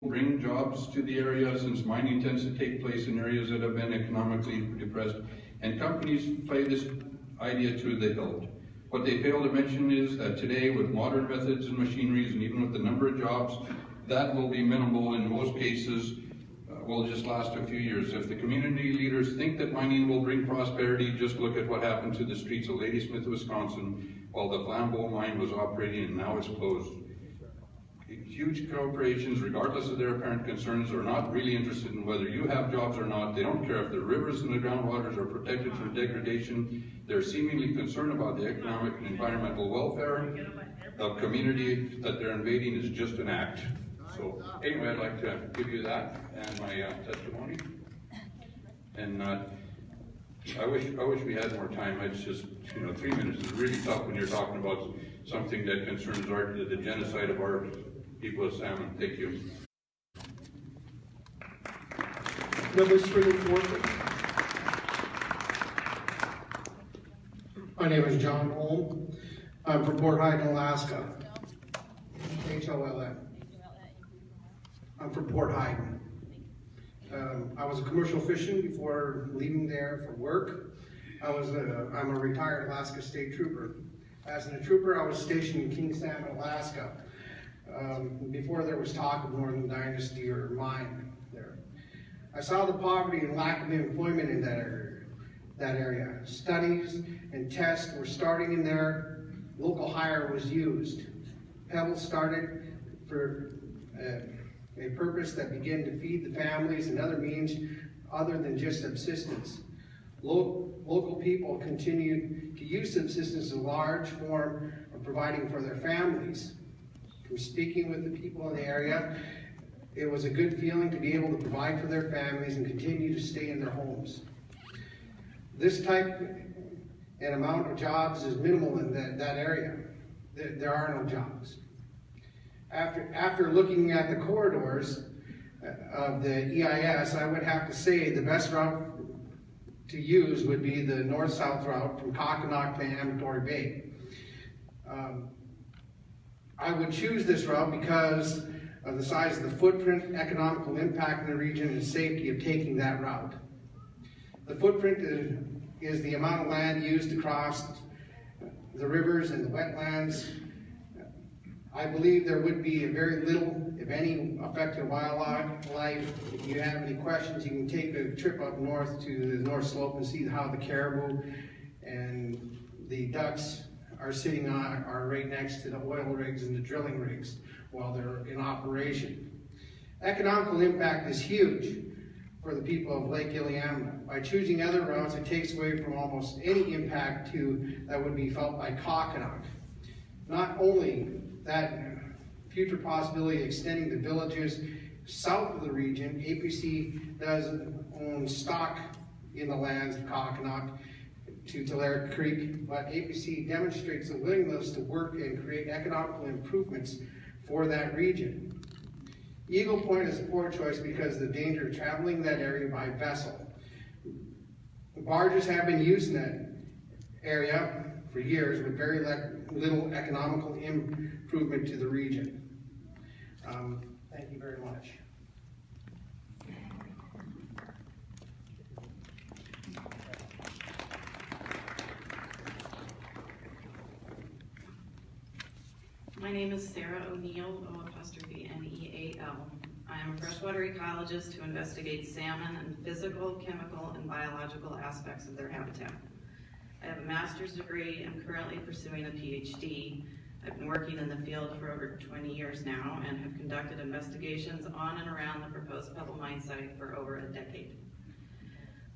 bring jobs to the area, since mining tends to take place in areas that have been economically depressed, and companies play this idea to the hilt. What they fail to mention is that today, with modern methods and machineries, and even with the number of jobs, that will be minimal. In most cases, will just last a few years. If the community leaders think that mining will bring prosperity, just look at what happened to the streets of Ladysmith, Wisconsin, while the Flambeau mine was operating, and now it's closed. Huge corporations, regardless of their apparent concerns, are not really interested in whether you have jobs or not. They don't care if the rivers and the groundwaters are protected from degradation. They're seemingly concerned about the economic and environmental welfare. The community that they're invading is just an act. So anyway, I'd like to give you that and my testimony. And I wish we had more time. It's just, 3 minutes is really tough when you're talking about something that concerns the genocide of our people of Salmon. Thank you. Members for the fourth. My name is John Holm. I'm from Port Hyden, Alaska. HOLM. I'm from Port Hyden. I was a commercial fisherman before leaving there for work. I'm a retired Alaska State Trooper. As a trooper, I was stationed in King Salmon, Alaska, before there was talk of Northern Dynasty or mine there. I saw the poverty and lack of employment in that area. Studies and tests were starting in there. Local hire was used. Pebble started for a purpose that began to feed the families and other means other than just subsistence. Local people continued to use subsistence as a large form of providing for their families. From speaking with the people in the area, it was a good feeling to be able to provide for their families and continue to stay in their homes. This type and amount of jobs is minimal in that area. There are no jobs. After looking at the corridors of the EIS, I would have to say the best route to use would be the north-south route from Kokkinok to Amatory Bay. I would choose this route because of the size of the footprint, economical impact in the region, and safety of taking that route. The footprint is the amount of land used to cross the rivers and the wetlands. I believe there would be very little, if any, affected wildlife. If you have any questions, you can take a trip up north to the North Slope and see how the caribou and the ducks are sitting are right next to the oil rigs and the drilling rigs while they're in operation. Economical impact is huge for the people of Lake Iliamna. By choosing other routes, it takes away from almost any impact that would be felt by Kokkinok. Not only that future possibility of extending the villages south of the region, APC does own stock in the lands of Kokkinok to Tulare Creek, but APC demonstrates a willingness to work and create economical improvements for that region. Eagle Point is a poor choice because of the danger of traveling that area by vessel. Barges have been used in that area for years with very little economical improvement to the region. Thank you very much. My name is Sarah ONeill, O''Neal. I am a freshwater ecologist who investigates salmon and physical, chemical, and biological aspects of their habitat. I have a master's degree and currently pursuing a PhD. I've been working in the field for over 20 years now and have conducted investigations on and around the proposed Pebble mine site for over a decade.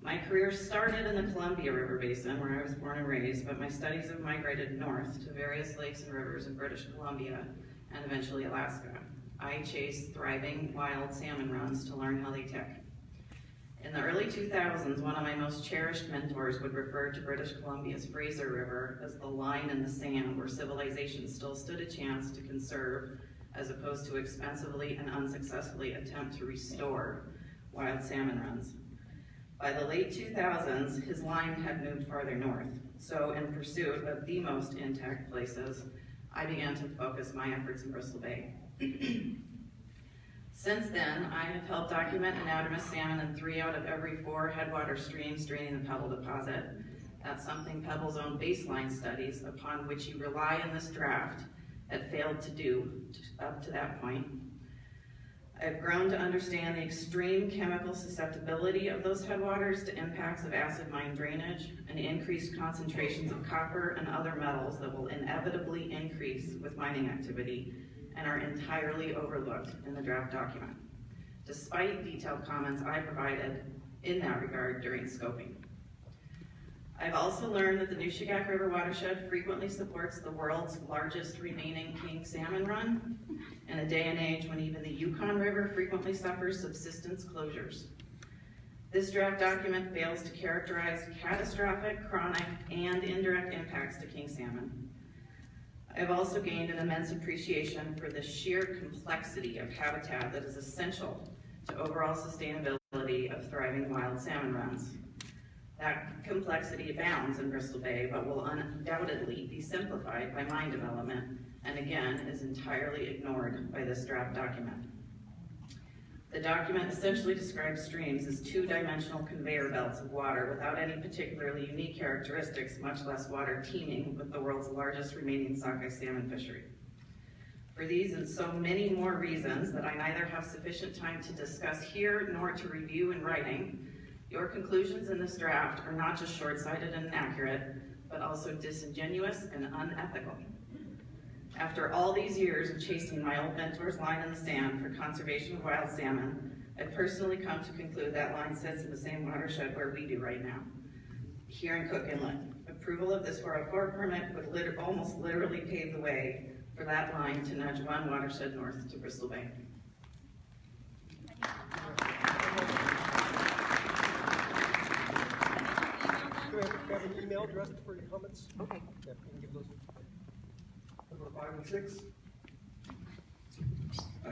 My career started in the Columbia River Basin, where I was born and raised, but my studies have migrated north to various lakes and rivers in British Columbia and eventually Alaska. I chase thriving wild salmon runs to learn how they tick. In the early 2000s, one of my most cherished mentors would refer to British Columbia's Fraser River as the line in the sand where civilization still stood a chance to conserve, as opposed to expensively and unsuccessfully attempt to restore wild salmon runs. By the late 2000s, his line had moved farther north. So in pursuit of the most intact places, I began to focus my efforts in Bristol Bay. Since then, I have helped document anadromous salmon in 3 out of every 4 headwater streams draining the Pebble deposit. That's something Pebble's own baseline studies, upon which you rely in this draft, had failed to do up to that point. I've grown to understand the extreme chemical susceptibility of those headwaters to impacts of acid mine drainage and increased concentrations of copper and other metals that will inevitably increase with mining activity and are entirely overlooked in the draft document, despite detailed comments I provided in that regard during scoping. I've also learned that the Nushagak River watershed frequently supports the world's largest remaining king salmon run in a day and age when even the Yukon River frequently suffers subsistence closures. This draft document fails to characterize catastrophic, chronic, and indirect impacts to king salmon. I've also gained an immense appreciation for the sheer complexity of habitat that is essential to overall sustainability of thriving wild salmon runs. That complexity abounds in Bristol Bay, but will undoubtedly be simplified by mine development, and again, is entirely ignored by this draft document. The document essentially describes streams as 2-dimensional conveyor belts of water without any particularly unique characteristics, much less water teeming with the world's largest remaining sockeye salmon fishery. For these and so many more reasons that I neither have sufficient time to discuss here nor to review in writing, your conclusions in this draft are not just short-sighted and inaccurate, but also disingenuous and unethical. After all these years of chasing my old mentor's line in the sand for conservation of wild salmon, I've personally come to conclude that line sits in the same watershed where we do right now, here in Cook Inlet. Approval of this 404 permit would almost literally pave the way for that line to nudge one watershed north to Bristol Bay. Do we have an email address for your comments? Okay. Yeah, you can give those. Number 5 and 6.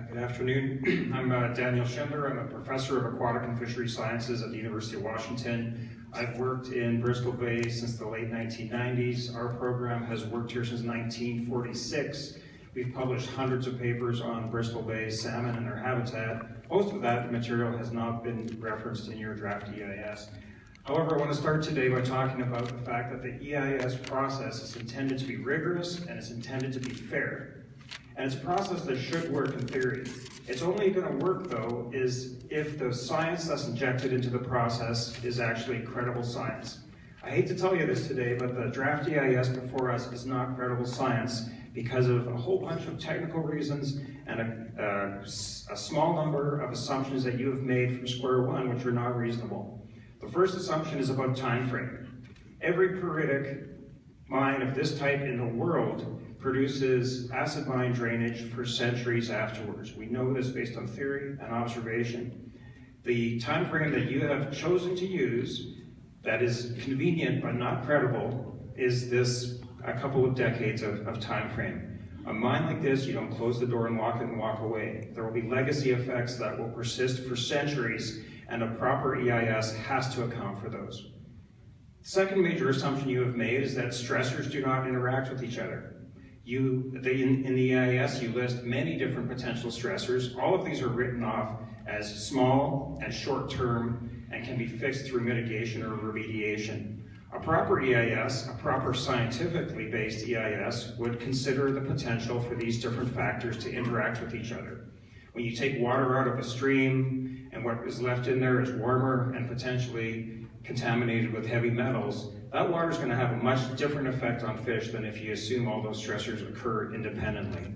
Good afternoon. I'm Daniel Schindler. I'm a professor of aquatic and fishery sciences at the University of Washington. I've worked in Bristol Bay since the late 1990s. Our program has worked here since 1946. We've published hundreds of papers on Bristol Bay salmon and their habitat. Most of that material has not been referenced in your draft EIS. However, I want to start today by talking about the fact that the EIS process is intended to be rigorous and it's intended to be fair. And it's a process that should work in theory. It's only going to work, though, is if the science that's injected into the process is actually credible science. I hate to tell you this today, but the draft EIS before us is not credible science because of a whole bunch of technical reasons and a small number of assumptions that you have made from square one, which are not reasonable. The first assumption is about time frame. Every periodic mine of this type in the world produces acid mine drainage for centuries afterwards. We know this based on theory and observation. The time frame that you have chosen to use that is convenient but not credible is this a couple of decades of time frame. A mine like this, you don't close the door and lock it and walk away. There will be legacy effects that will persist for centuries, and a proper EIS has to account for those. The second major assumption you have made is that stressors do not interact with each other. In the EIS, you list many different potential stressors. All of these are written off as small and short-term and can be fixed through mitigation or remediation. A proper EIS, a proper scientifically based EIS, would consider the potential for these different factors to interact with each other. When you take water out of a stream and what is left in there is warmer and potentially contaminated with heavy metals, that water is going to have a much different effect on fish than if you assume all those stressors occur independently.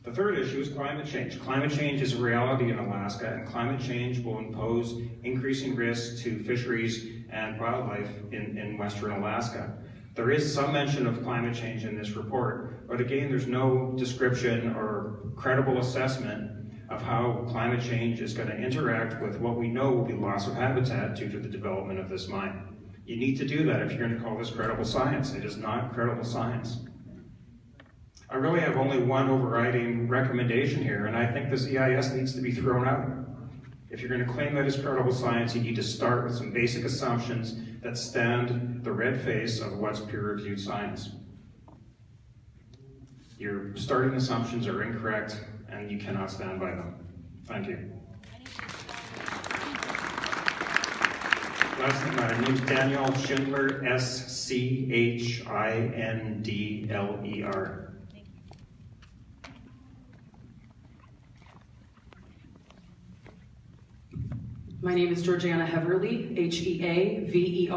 The third issue is climate change. Climate change is a reality in Alaska, and climate change will impose increasing risks to fisheries and wildlife in Western Alaska. There is some mention of climate change in this report, but again, there's no description or credible assessment of how climate change is going to interact with what we know will be loss of habitat due to the development of this mine. You need to do that if you're going to call this credible science. It is not credible science. I really have only one overriding recommendation here, and I think this EIS needs to be thrown out. If you're going to claim that it's credible science, you need to start with some basic assumptions that stand the red face of what's peer-reviewed science. Your starting assumptions are incorrect, and you cannot stand by them. Thank you. Last name, my name's Daniel Schindler, Schindler. My name is Georgiana Heverly, Heaverly.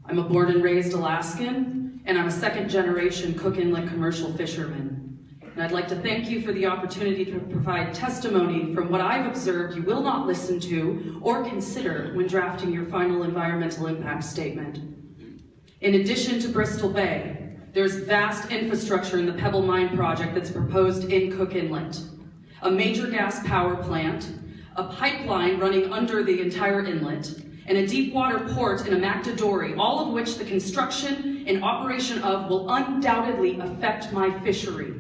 I'm a born and raised Alaskan, and I'm a second-generation Cook Inlet commercial fisherman. And I'd like to thank you for the opportunity to provide testimony from what I've observed you will not listen to or consider when drafting your final environmental impact statement. In addition to Bristol Bay, there's vast infrastructure in the Pebble mine project that's proposed in Cook Inlet. A major gas power plant, a pipeline running under the entire inlet, and a deep water port in Amactadori, all of which the construction and operation of will undoubtedly affect my fishery.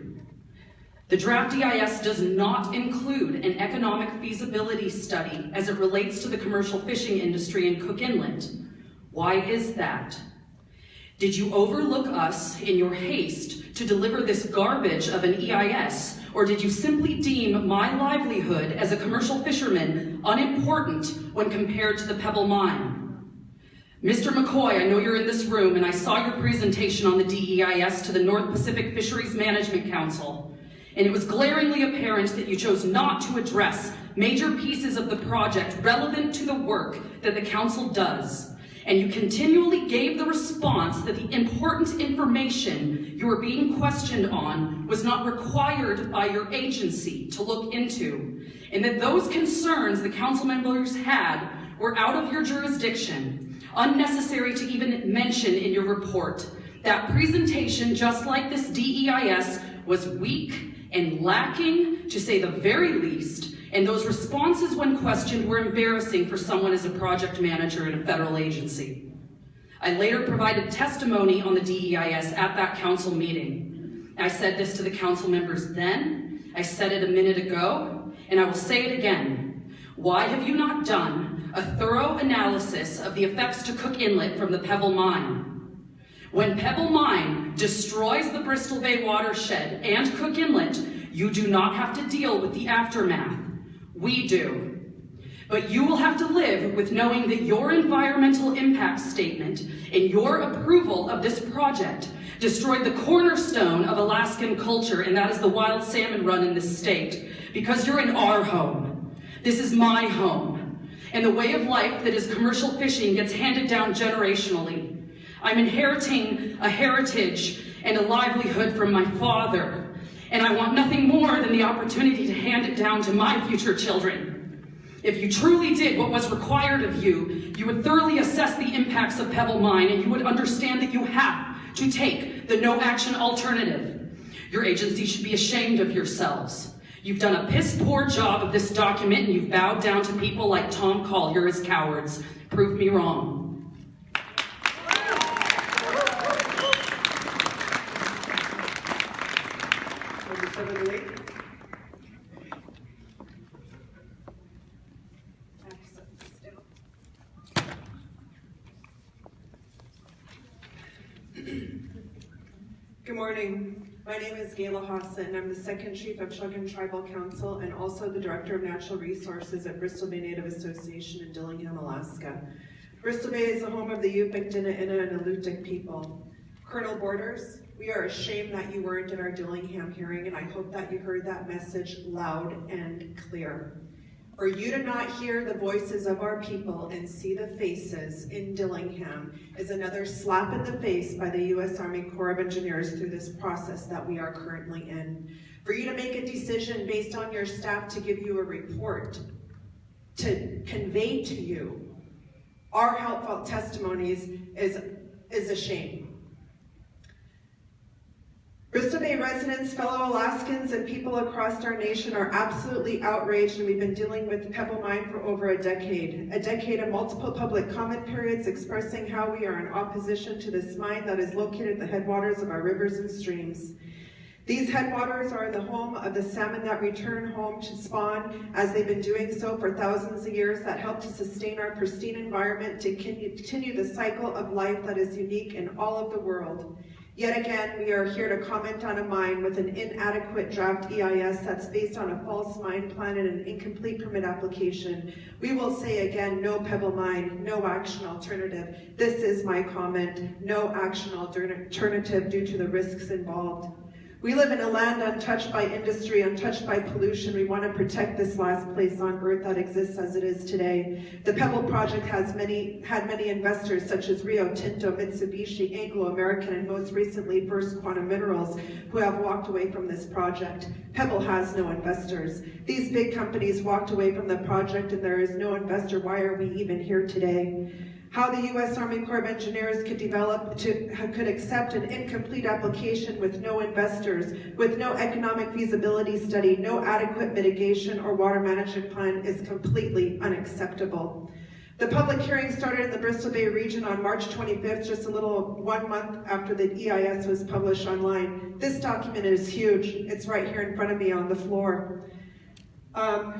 The draft EIS does not include an economic feasibility study as it relates to the commercial fishing industry in Cook Inlet. Why is that? Did you overlook us in your haste to deliver this garbage of an EIS, or did you simply deem my livelihood as a commercial fisherman unimportant when compared to the Pebble mine? Mr. McCoy, I know you're in this room, and I saw your presentation on the DEIS to the North Pacific Fisheries Management Council. And it was glaringly apparent that you chose not to address major pieces of the project relevant to the work that the council does. And you continually gave the response that the important information you were being questioned on was not required by your agency to look into, and that those concerns the council members had were out of your jurisdiction, unnecessary to even mention in your report. That presentation, just like this DEIS, was weak and lacking, to say the very least, and those responses when questioned were embarrassing for someone as a project manager in a federal agency. I later provided testimony on the DEIS at that council meeting. I said this to the council members then, I said it a minute ago, and I will say it again. Why have you not done a thorough analysis of the effects to Cook Inlet from the Pebble mine? When Pebble mine destroys the Bristol Bay watershed and Cook Inlet, you do not have to deal with the aftermath. We do. But you will have to live with knowing that your environmental impact statement and your approval of this project destroyed the cornerstone of Alaskan culture, and that is the wild salmon run in this state, because you're in our home. This is my home. And the way of life that is commercial fishing gets handed down generationally. I'm inheriting a heritage and a livelihood from my father, and I want nothing more than the opportunity to hand it down to my future children. If you truly did what was required of you, you would thoroughly assess the impacts of Pebble mine, and you would understand that you have to take the no action alternative. Your agency should be ashamed of yourselves. You've done a piss poor job of this document, and you've bowed down to people like Tom Collier as cowards. Prove me wrong. Good morning. My name is Gayla Haase, and I'm the second chief of Chuggan Tribal Council and also the director of natural resources at Bristol Bay Native Association in Dillingham, Alaska. Bristol Bay is the home of the Yupik, Dina-Ina, and Alutiiq people. Colonel Borders, we are ashamed that you weren't at our Dillingham hearing, and I hope that you heard that message loud and clear. For you to not hear the voices of our people and see the faces in Dillingham is another slap in the face by the U.S. Army Corps of Engineers through this process that we are currently in. For you to make a decision based on your staff to give you a report, to convey to you our helpful testimonies is a shame. Bristol Bay residents, fellow Alaskans, and people across our nation are absolutely outraged, and we've been dealing with Pebble mine for over a decade of multiple public comment periods expressing how we are in opposition to this mine that is located at the headwaters of our rivers and streams. These headwaters are the home of the salmon that return home to spawn, as they've been doing so for thousands of years, that help to sustain our pristine environment, to continue the cycle of life that is unique in all of the world. Yet again, we are here to comment on a mine with an inadequate draft EIS that's based on a false mine plan and an incomplete permit application. We will say again, no Pebble mine, no action alternative. This is my comment, no action alternative due to the risks involved. We live in a land untouched by industry, untouched by pollution. We want to protect this last place on earth that exists as it is today. The Pebble project had many investors such as Rio Tinto, Mitsubishi, Anglo American, and most recently First Quantum Minerals, who have walked away from this project. Pebble has no investors. These big companies walked away from the project and there is no investor. Why are we even here today? How the U.S. Army Corps of Engineers could accept an incomplete application with no investors, with no economic feasibility study, no adequate mitigation or water management plan is completely unacceptable. The public hearing started in the Bristol Bay region on March 25th, just a little 1 month after the EIS was published online. This document is huge. It's right here in front of me on the floor.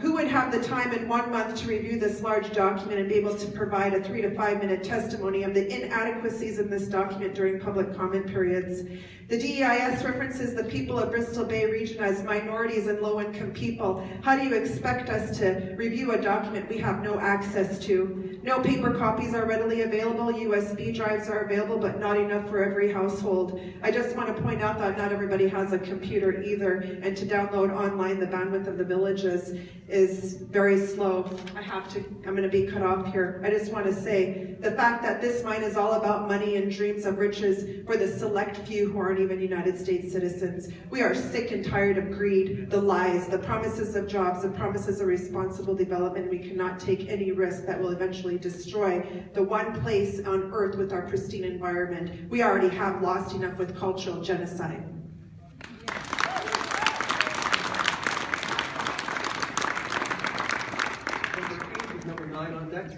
Who would have the time in 1 month to review this large document and be able to provide a 3 to 5 minute testimony of the inadequacies in this document during public comment periods? The DEIS references the people of Bristol Bay region as minorities and low-income people. How do you expect us to review a document we have no access to? No paper copies are readily available. USB drives are available, but not enough for every household. I just want to point out that not everybody has a computer either, and to download online, the bandwidth of the villages is very slow. I'm going to be cut off here. I just want to say the fact that this mine is all about money and dreams of riches for the select few who aren't even United States citizens. We are sick and tired of greed, the lies, the promises of jobs, the promises of responsible development. We cannot take any risk that will eventually destroy the one place on earth with our pristine environment. We already have lost enough with cultural genocide. Number 9 on deck.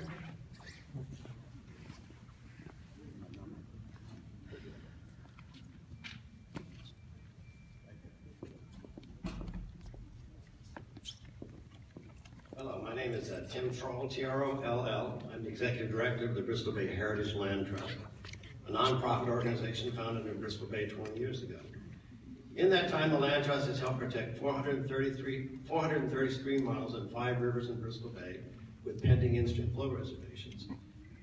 Hello, my name is Tim Troll, T-R-O-L-L. I'm the Executive Director of the Bristol Bay Heritage Land Trust, a nonprofit organization founded in Bristol Bay 20 years ago. In that time, the Land Trust has helped protect 430 stream miles and 5 rivers in Bristol Bay with pending instant flow reservations.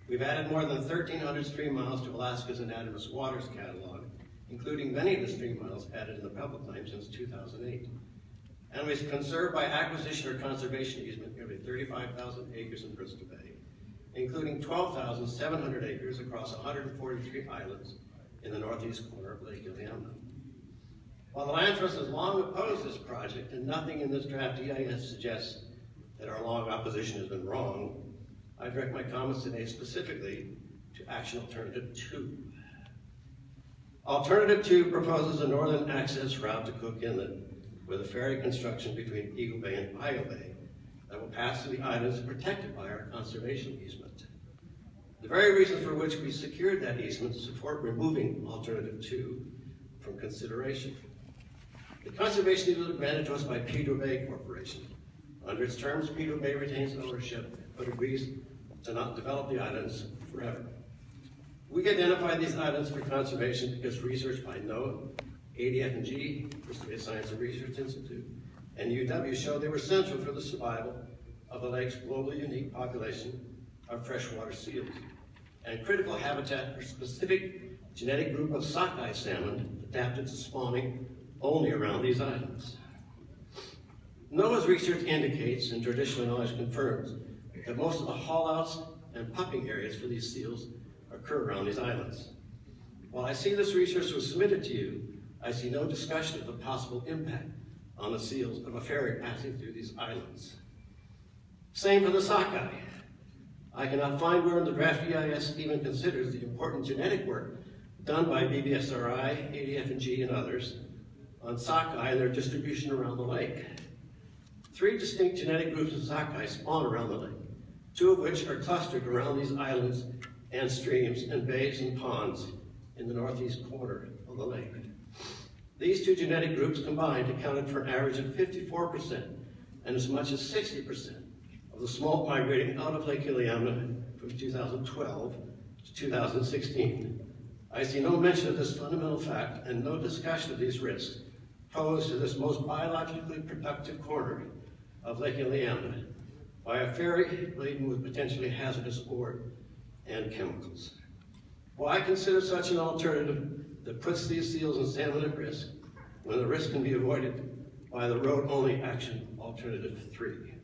We've added more than 1,300 stream miles to Alaska's anonymous waters catalog, including many of the stream miles added in the Pebble claim since 2008. And we've conserved by acquisition or conservation easement nearly 35,000 acres in Bristol Bay, including 12,700 acres across 143 islands in the northeast corner of Lake Iliamna. While the Land Trust has long opposed this project, and nothing in this draft EIS suggests that our long opposition has been wrong, I direct my comments today specifically to Action Alternative 2. Alternative 2 proposes a northern access route to Cook Inlet with a ferry construction between Eagle Bay and Io Bay that will pass through the islands protected by our conservation easement. The very reason for which we secured that easement support removing Alternative 2 from consideration. The conservation easement granted to us by Pedro Bay Corporation. Under its terms, Pedro Bay retains ownership, but agrees to not develop the islands forever. We identified these islands for conservation because research by NOAA, ADF&G, Bristol Bay Science and Research Institute, and UW showed they were central for the survival of the lake's globally unique population of freshwater seals, and critical habitat for a specific genetic group of sockeye salmon adapted to spawning only around these islands. NOAA's research indicates, and traditional knowledge confirms, that most of the haulouts and pupping areas for these seals occur around these islands. While I see this research was submitted to you, I see no discussion of the possible impact on the seals of a ferry passing through these islands. Same for the sockeye. I cannot find where in the draft EIS even considers the important genetic work done by BBSRI, ADF&G, and others on sockeye and their distribution around the lake. 3 distinct genetic groups of sockeye spawn around the lake, 2 of which are clustered around these islands and streams and bays and ponds in the northeast corner of the lake. These 2 genetic groups combined accounted for an average of 54% and as much as 60% of the smolt migrating out of Lake Iliamna from 2012 to 2016. I see no mention of this fundamental fact and no discussion of these risks posed to this most biologically productive corner of Lake Ileana by a ferry laden with potentially hazardous ore and chemicals. Why consider such an alternative that puts these seals and salmon at risk when the risk can be avoided by the road-only action alternative 3?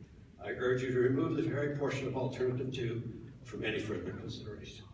I urge you to remove the ferry portion of alternative 2 from any further consideration.